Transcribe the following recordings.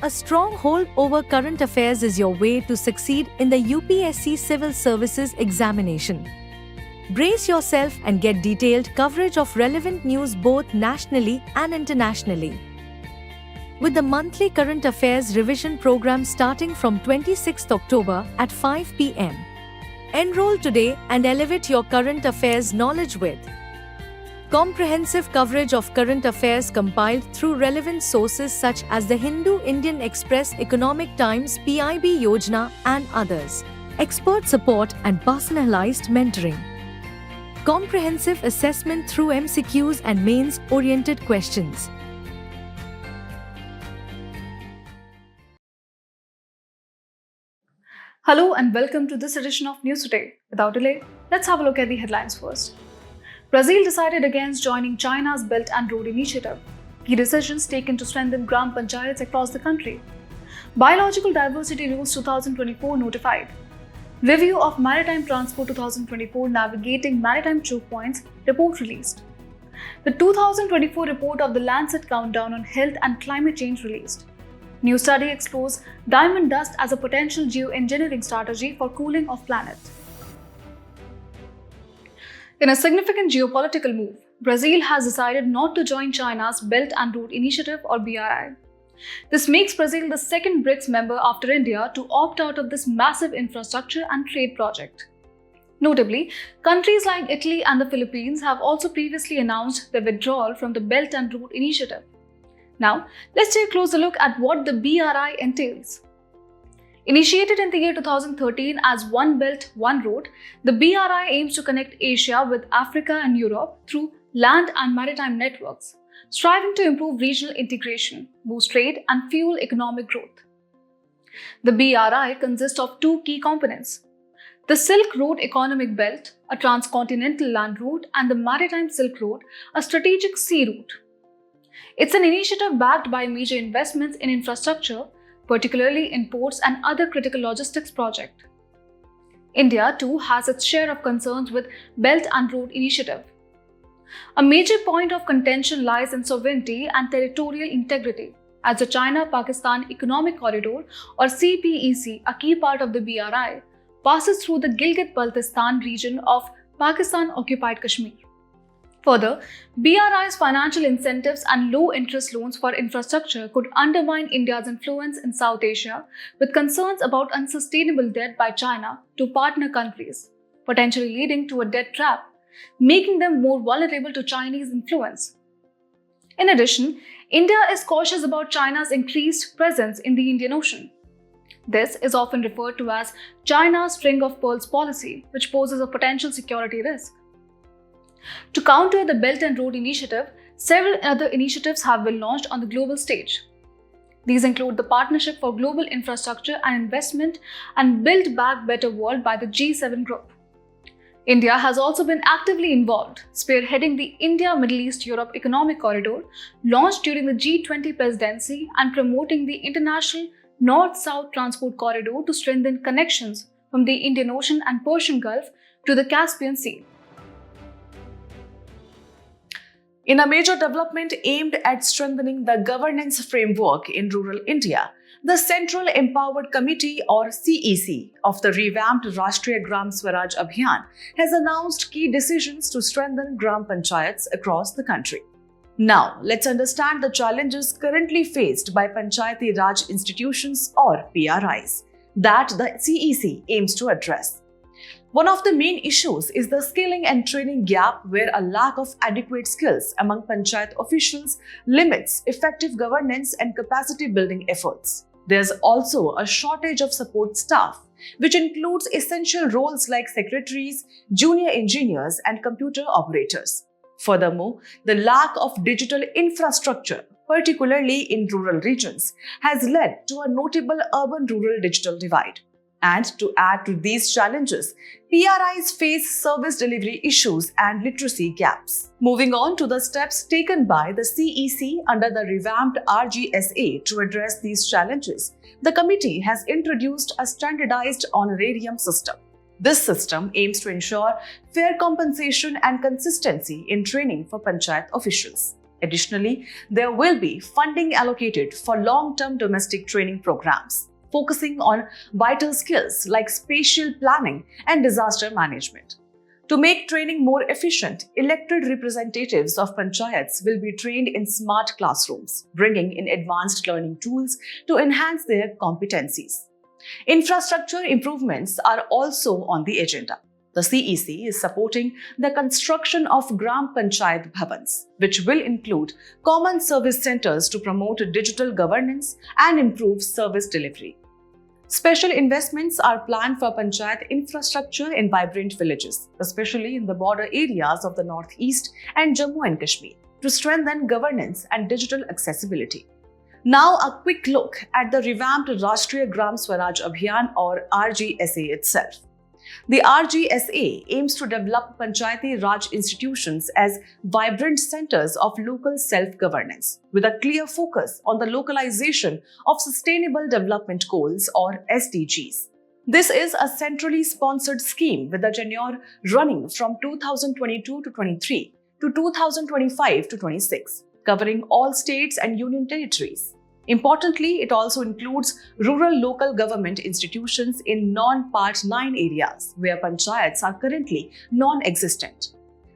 A strong hold over current affairs is your way to succeed in the UPSC Civil Services examination. Brace yourself and get detailed coverage of relevant news both nationally and internationally. With the monthly current affairs revision program starting from 26th October at 5 p.m. Enroll today and elevate your current affairs knowledge with comprehensive coverage of current affairs compiled through relevant sources such as the Hindu Indian Express, Economic Times, PIB Yojana, and others. Expert support and personalized mentoring. Comprehensive assessment through MCQs and mains-oriented questions. Hello and welcome to this edition of News Today. Without delay, let's have a look at the headlines first. Brazil decided against joining China's Belt and Road Initiative. Key decisions taken to strengthen Gram Panchayats across the country. Biological Diversity Rules 2024 notified. Review of Maritime Transport 2024 Navigating Maritime Chokepoints report released. The 2024 report of the Lancet Countdown on Health and Climate Change released. New study explores diamond dust as a potential geo-engineering strategy for cooling of planet. In a significant geopolitical move, Brazil has decided not to join China's Belt and Road Initiative or BRI. This makes Brazil the second BRICS member after India to opt out of this massive infrastructure and trade project. Notably, countries like Italy and the Philippines have also previously announced their withdrawal from the Belt and Road Initiative. Now, let's take a closer look at what the BRI entails. Initiated in the year 2013 as One Belt, One Road, the BRI aims to connect Asia with Africa and Europe through land and maritime networks, striving to improve regional integration, boost trade, and fuel economic growth. The BRI consists of two key components: the Silk Road Economic Belt, a transcontinental land route, and the Maritime Silk Road, a strategic sea route. It's an initiative backed by major investments in infrastructure, particularly in ports and other critical logistics projects. India, too, has its share of concerns with Belt and Road Initiative. A major point of contention lies in sovereignty and territorial integrity, as the China-Pakistan Economic Corridor, or CPEC, a key part of the BRI, passes through the Gilgit-Baltistan region of Pakistan-occupied Kashmir. Further, BRI's financial incentives and low-interest loans for infrastructure could undermine India's influence in South Asia, with concerns about unsustainable debt by China to partner countries, potentially leading to a debt trap, making them more vulnerable to Chinese influence. In addition, India is cautious about China's increased presence in the Indian Ocean. This is often referred to as China's string of pearls policy, which poses a potential security risk. To counter the Belt and Road Initiative, several other initiatives have been launched on the global stage. These include the Partnership for Global Infrastructure and Investment and Build Back Better World by the G7 Group. India has also been actively involved, spearheading the India-Middle East-Europe Economic Corridor, launched during the G20 presidency, and promoting the International North-South Transport Corridor to strengthen connections from the Indian Ocean and Persian Gulf to the Caspian Sea. In a major development aimed at strengthening the governance framework in rural India, the Central Empowered Committee or CEC of the revamped Rashtriya Gram Swaraj Abhiyan has announced key decisions to strengthen Gram Panchayats across the country. Now, let's understand the challenges currently faced by Panchayati Raj institutions or PRIs that the CEC aims to address. One of the main issues is the skilling and training gap, where a lack of adequate skills among Panchayat officials limits effective governance and capacity building efforts. There's also a shortage of support staff, which includes essential roles like secretaries, junior engineers, and computer operators. Furthermore, the lack of digital infrastructure, particularly in rural regions, has led to a notable urban-rural digital divide. And to add to these challenges, PRIs face service delivery issues and literacy gaps. Moving on to the steps taken by the CEC under the revamped RGSA to address these challenges, the committee has introduced a standardized honorarium system. This system aims to ensure fair compensation and consistency in training for Panchayat officials. Additionally, there will be funding allocated for long-term domestic training programs, focusing on vital skills like spatial planning and disaster management. To make training more efficient, elected representatives of Panchayats will be trained in smart classrooms, bringing in advanced learning tools to enhance their competencies. Infrastructure improvements are also on the agenda. The CEC is supporting the construction of Gram Panchayat Bhavans, which will include common service centers to promote digital governance and improve service delivery. Special investments are planned for Panchayat infrastructure in vibrant villages, especially in the border areas of the Northeast and Jammu and Kashmir, to strengthen governance and digital accessibility. Now, a quick look at the revamped Rashtriya Gram Swaraj Abhiyan or RGSA itself. The RGSA aims to develop Panchayati Raj institutions as vibrant centers of local self-governance, with a clear focus on the localization of Sustainable Development Goals or SDGs. This is a centrally sponsored scheme with a tenure running from 2022 to 23 to 2025 to 26, covering all states and union territories. Importantly, it also includes rural local government institutions in non-Part 9 areas where panchayats are currently non-existent.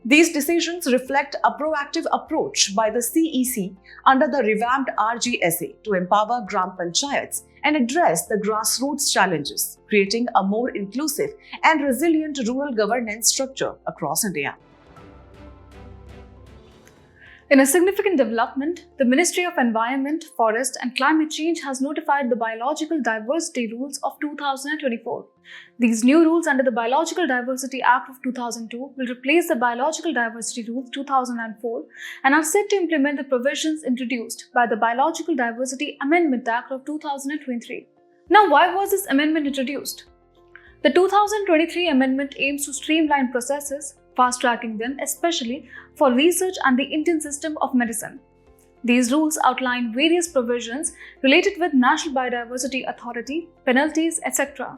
These decisions reflect a proactive approach by the CEC under the revamped RGSA to empower Gram Panchayats and address the grassroots challenges, creating a more inclusive and resilient rural governance structure across India. In a significant development, the Ministry of Environment, Forest and Climate Change has notified the Biological Diversity Rules of 2024. These new rules under the Biological Diversity Act of 2002 will replace the Biological Diversity Rules 2004 and are set to implement the provisions introduced by the Biological Diversity Amendment Act of 2023. Now, why was this amendment introduced? The 2023 amendment aims to streamline processes, fast-tracking them especially for research and the Indian system of medicine. These rules outline various provisions related with National Biodiversity Authority, penalties, etc.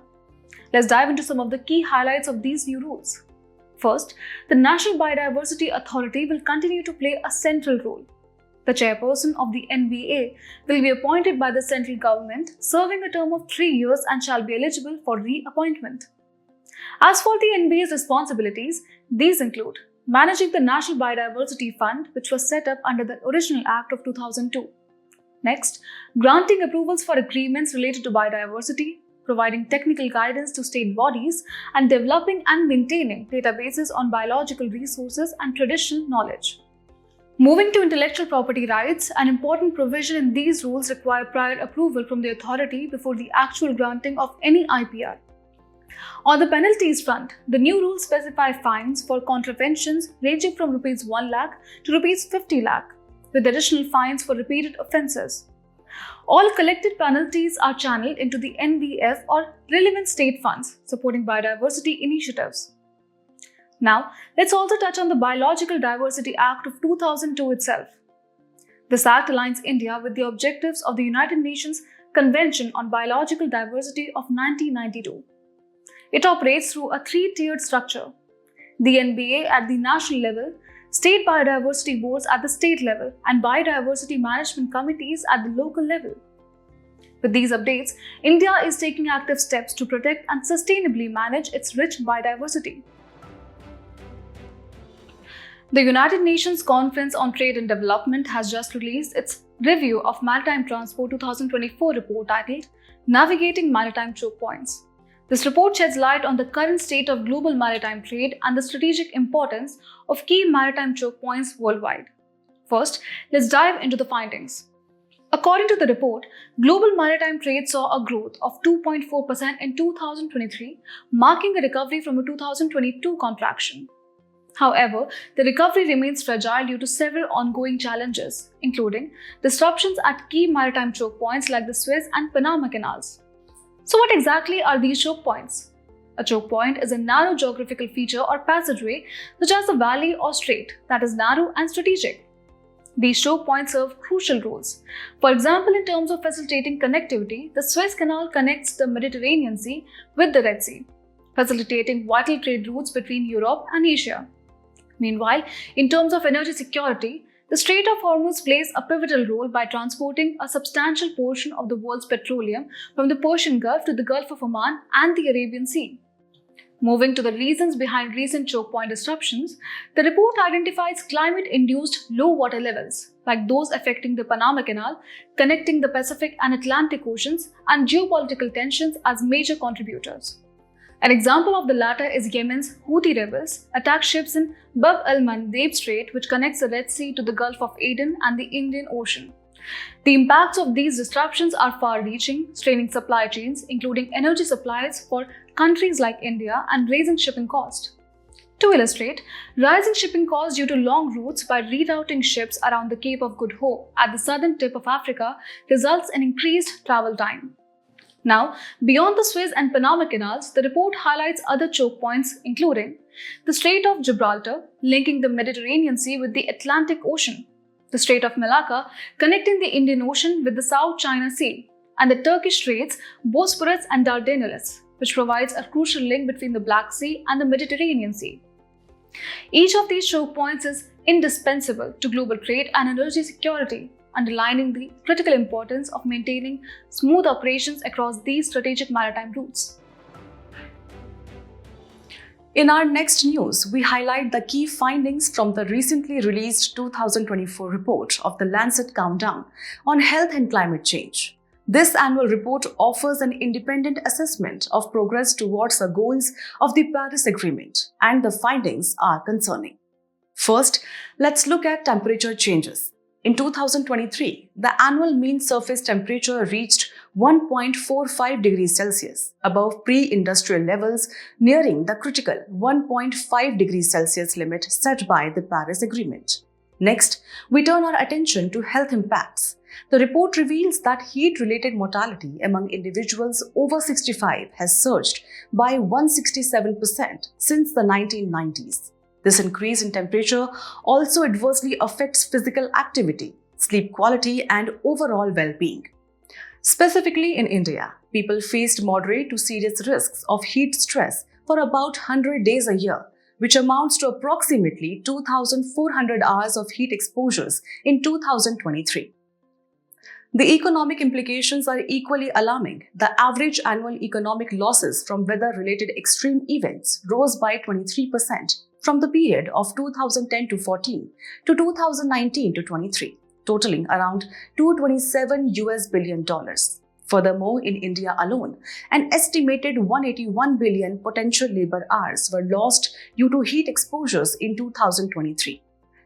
Let's dive into some of the key highlights of these new rules. First, the National Biodiversity Authority will continue to play a central role. The chairperson of the NBA will be appointed by the central government, serving a term of 3 years and shall be eligible for reappointment. As for the NBA's responsibilities, these include managing the National Biodiversity Fund, which was set up under the original Act of 2002. Next, granting approvals for agreements related to biodiversity, providing technical guidance to state bodies, and developing and maintaining databases on biological resources and traditional knowledge. Moving to intellectual property rights, an important provision in these rules require prior approval from the authority before the actual granting of any IPR. On the penalties front, the new rules specify fines for contraventions ranging from Rs 1 lakh to Rs 50 lakh, with additional fines for repeated offences. All collected penalties are channeled into the NBF or relevant state funds supporting biodiversity initiatives. Now, let's also touch on the Biological Diversity Act of 2002 itself. This act aligns India with the objectives of the United Nations Convention on Biological Diversity of 1992. It operates through a 3-tiered structure: the NBA at the national level, state biodiversity boards at the state level, and biodiversity management committees at the local level. With these updates, India is taking active steps to protect and sustainably manage its rich biodiversity. The United Nations Conference on Trade and Development has just released its Review of Maritime Transport 2024 report titled Navigating Maritime Chokepoints. This report sheds light on the current state of global maritime trade and the strategic importance of key maritime choke points worldwide. First, let's dive into the findings. According to the report, global maritime trade saw a growth of 2.4% in 2023, marking a recovery from a 2022 contraction. However, the recovery remains fragile due to several ongoing challenges, including disruptions at key maritime choke points like the Suez and Panama canals. So what exactly are these choke points? A choke point is a narrow geographical feature or passageway such as a valley or strait that is narrow and strategic. These choke points serve crucial roles. For example, in terms of facilitating connectivity, the Suez Canal connects the Mediterranean Sea with the Red Sea, facilitating vital trade routes between Europe and Asia. Meanwhile, in terms of energy security, The Strait of Hormuz plays a pivotal role by transporting a substantial portion of the world's petroleum from the Persian Gulf to the Gulf of Oman and the Arabian Sea. Moving to the reasons behind recent choke point disruptions, the report identifies climate-induced low water levels, like those affecting the Panama Canal, connecting the Pacific and Atlantic Oceans, and geopolitical tensions as major contributors. An example of the latter is Yemen's Houthi rebels attacked ships in Bab al-Mandeb Strait, which connects the Red Sea to the Gulf of Aden and the Indian Ocean. The impacts of these disruptions are far-reaching, straining supply chains, including energy supplies for countries like India, and raising shipping costs. To illustrate, rising shipping costs due to long routes by rerouting ships around the Cape of Good Hope at the southern tip of Africa results in increased travel time. Now, beyond the Suez and Panama Canals, the report highlights other choke points, including the Strait of Gibraltar, linking the Mediterranean Sea with the Atlantic Ocean, the Strait of Malacca, connecting the Indian Ocean with the South China Sea, and the Turkish Straits, Bosphorus and Dardanelles, which provides a crucial link between the Black Sea and the Mediterranean Sea. Each of these choke points is indispensable to global trade and energy security, underlining the critical importance of maintaining smooth operations across these strategic maritime routes. In our next news, we highlight the key findings from the recently released 2024 report of the Lancet Countdown on Health and Climate Change. This annual report offers an independent assessment of progress towards the goals of the Paris Agreement, and the findings are concerning. First, let's look at temperature changes. In 2023, the annual mean surface temperature reached 1.45 degrees Celsius, above pre-industrial levels, nearing the critical 1.5 degrees Celsius limit set by the Paris Agreement. Next, we turn our attention to health impacts. The report reveals that heat-related mortality among individuals over 65 has surged by 167% since the 1990s. This increase in temperature also adversely affects physical activity, sleep quality, and overall well-being. Specifically in India, people faced moderate to serious risks of heat stress for about 100 days a year, which amounts to approximately 2,400 hours of heat exposures in 2023. The economic implications are equally alarming. The average annual economic losses from weather-related extreme events rose by 23% from the period of 2010 to 14 to 2019 to 23, totaling around $227 billion. Furthermore, in India alone, an estimated 181 billion potential labor hours were lost due to heat exposures in 2023.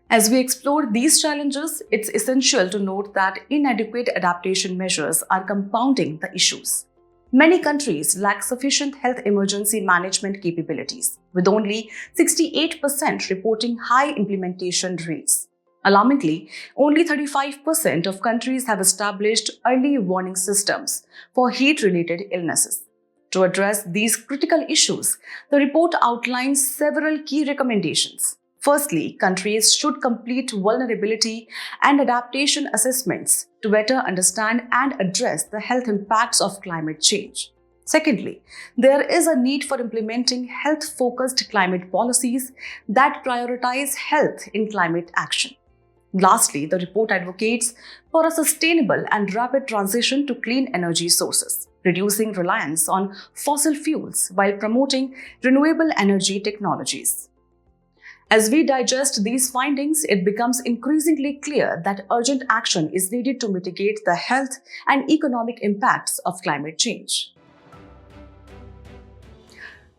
As we explore these challenges, it's essential to note that inadequate adaptation measures are compounding the issues. Many countries lack sufficient health emergency management capabilities, with only 68% reporting high implementation rates. Alarmingly, only 35% of countries have established early warning systems for heat-related illnesses. To address these critical issues, the report outlines several key recommendations. Firstly, countries should complete vulnerability and adaptation assessments to better understand and address the health impacts of climate change. Secondly, there is a need for implementing health-focused climate policies that prioritize health in climate action. Lastly, the report advocates for a sustainable and rapid transition to clean energy sources, reducing reliance on fossil fuels while promoting renewable energy technologies. As we digest these findings, it becomes increasingly clear that urgent action is needed to mitigate the health and economic impacts of climate change.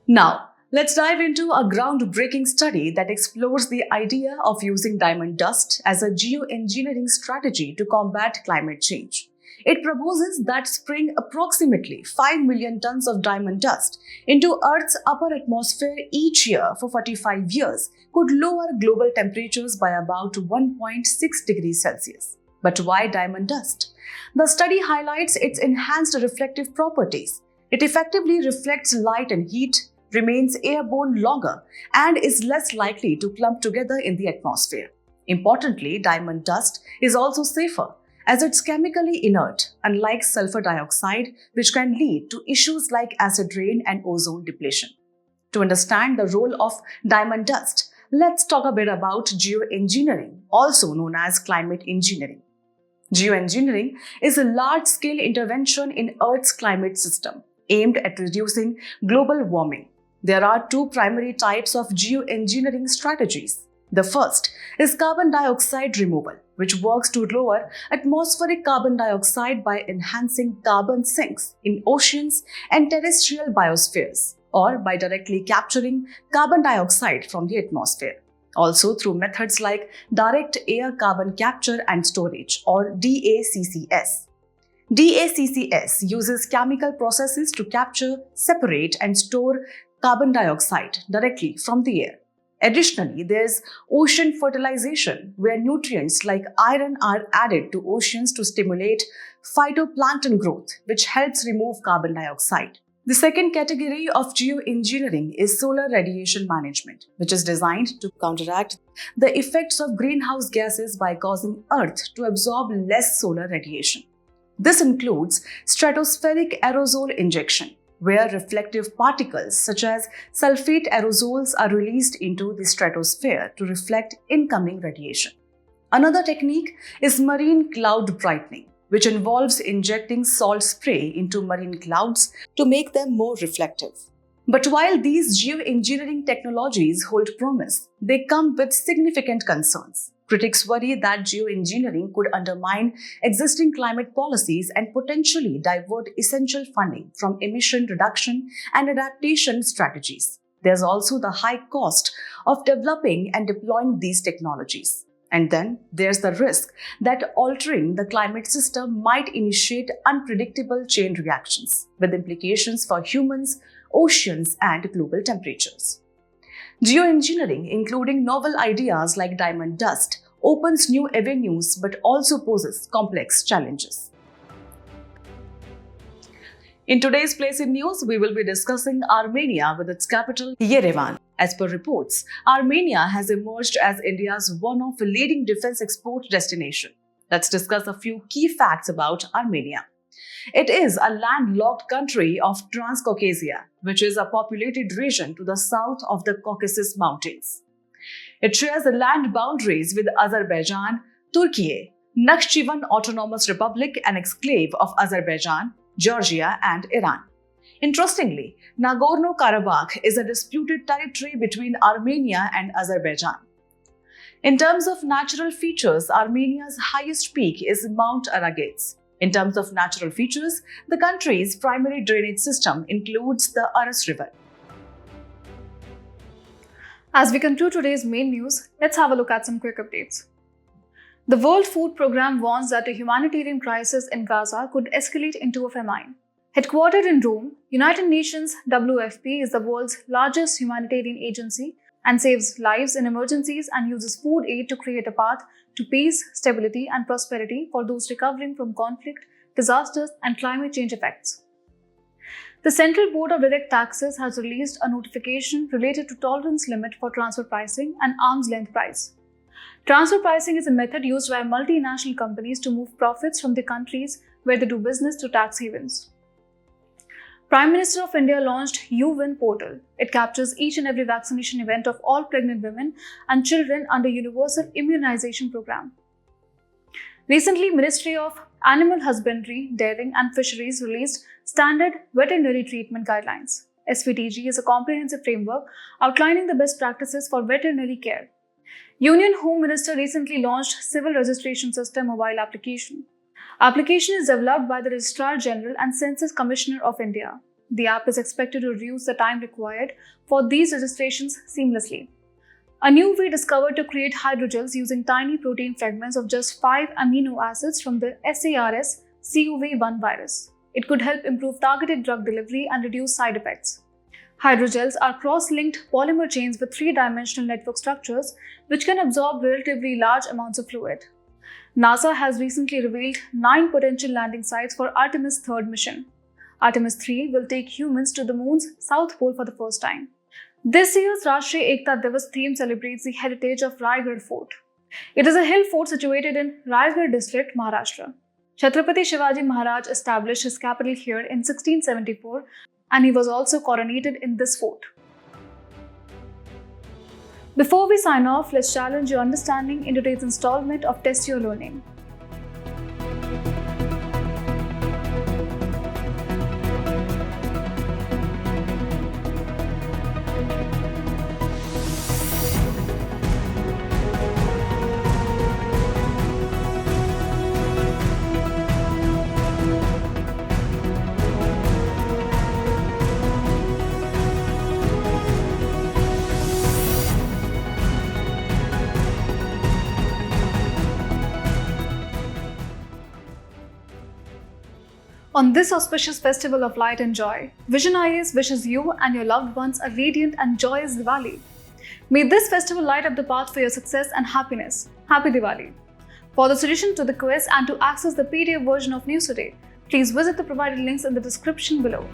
Now, let's dive into a groundbreaking study that explores the idea of using diamond dust as a geoengineering strategy to combat climate change. It proposes that spraying approximately 5 million tons of diamond dust into Earth's upper atmosphere each year for 45 years could lower global temperatures by about 1.6 degrees Celsius. But why diamond dust? The study highlights its enhanced reflective properties. It effectively reflects light and heat, remains airborne longer, and is less likely to clump together in the atmosphere. Importantly, diamond dust is also safer, as it's chemically inert, unlike sulfur dioxide, which can lead to issues like acid rain and ozone depletion. To understand the role of diamond dust, Let's talk a bit about geoengineering, also known as climate engineering. Geoengineering is a large-scale intervention in Earth's climate system aimed at reducing global warming. There are two primary types of geoengineering strategies. The first is carbon dioxide removal, which works to lower atmospheric carbon dioxide by enhancing carbon sinks in oceans and terrestrial biospheres, or by directly capturing carbon dioxide from the atmosphere. Also through methods like direct air carbon capture and storage, or DACCS. DACCS uses chemical processes to capture, separate, and store carbon dioxide directly from the air. Additionally, there's ocean fertilization, where nutrients like iron are added to oceans to stimulate phytoplankton growth, which helps remove carbon dioxide. The second category of geoengineering is solar radiation management, which is designed to counteract the effects of greenhouse gases by causing Earth to absorb less solar radiation. This includes stratospheric aerosol injection, where reflective particles such as sulfate aerosols are released into the stratosphere to reflect incoming radiation. Another technique is marine cloud brightening, which involves injecting salt spray into marine clouds to make them more reflective. But while these geoengineering technologies hold promise, they come with significant concerns. Critics worry that geoengineering could undermine existing climate policies and potentially divert essential funding from emission reduction and adaptation strategies. There's also the high cost of developing and deploying these technologies. And then there's the risk that altering the climate system might initiate unpredictable chain reactions, with implications for humans, oceans, and global temperatures. Geoengineering, including novel ideas like diamond dust, opens new avenues but also poses complex challenges. In today's Place in News, we will be discussing Armenia with its capital, Yerevan. As per reports, Armenia has emerged as India's one of the leading defense export destination. Let's discuss a few key facts about Armenia. It is a landlocked country of Transcaucasia, which is a populated region to the south of the Caucasus Mountains. It shares the land boundaries with Azerbaijan, Turkey, Nakhchivan Autonomous Republic, an exclave of Azerbaijan, Georgia, and Iran. Interestingly, Nagorno-Karabakh is a disputed territory between Armenia and Azerbaijan. In terms of natural features, Armenia's highest peak is Mount Aragats. In terms of natural features, the country's primary drainage system includes the Aras River. As we conclude today's main news, let's have a look at some quick updates. The World Food Programme warns that a humanitarian crisis in Gaza could escalate into a famine. Headquartered in Rome, United Nations WFP is the world's largest humanitarian agency and saves lives in emergencies and uses food aid to create a path to peace, stability, and prosperity for those recovering from conflict, disasters, and climate change effects. The Central Board of Direct Taxes has released a notification related to tolerance limit for transfer pricing and arm's length price. Transfer pricing is a method used by multinational companies to move profits from the countries where they do business to tax havens. Prime Minister of India launched UWin portal. It captures each and every vaccination event of all pregnant women and children under Universal Immunization Program. Recently, Ministry of Animal Husbandry, Dairying and Fisheries released Standard Veterinary Treatment Guidelines. SVTG is a comprehensive framework outlining the best practices for veterinary care. Union Home Minister recently launched Civil Registration System mobile application. Application is developed by the Registrar General and Census Commissioner of India. The app is expected to reduce the time required for these registrations seamlessly. A new way discovered to create hydrogels using tiny protein fragments of just 5 amino acids from the SARS-CoV-1 virus. It could help improve targeted drug delivery and reduce side effects. Hydrogels are cross-linked polymer chains with 3-dimensional network structures which can absorb relatively large amounts of fluid. NASA has recently revealed 9 potential landing sites for Artemis 3rd mission. Artemis 3 will take humans to the moon's south pole for the first time. This year's Rashtriya Ekta Divas theme celebrates the heritage of Raigarh Fort. It is a hill fort situated in Raigarh district, Maharashtra. Chhatrapati Shivaji Maharaj established his capital here in 1674 and he was also coronated in this fort. Before we sign off, let's challenge your understanding in today's installment of Test Your Learning. On this auspicious festival of light and joy, Vision IAS wishes you and your loved ones a radiant and joyous Diwali. May this festival light up the path for your success and happiness. Happy Diwali! For the solution to the quiz and to access the PDF version of News Today, please visit the provided links in the description below.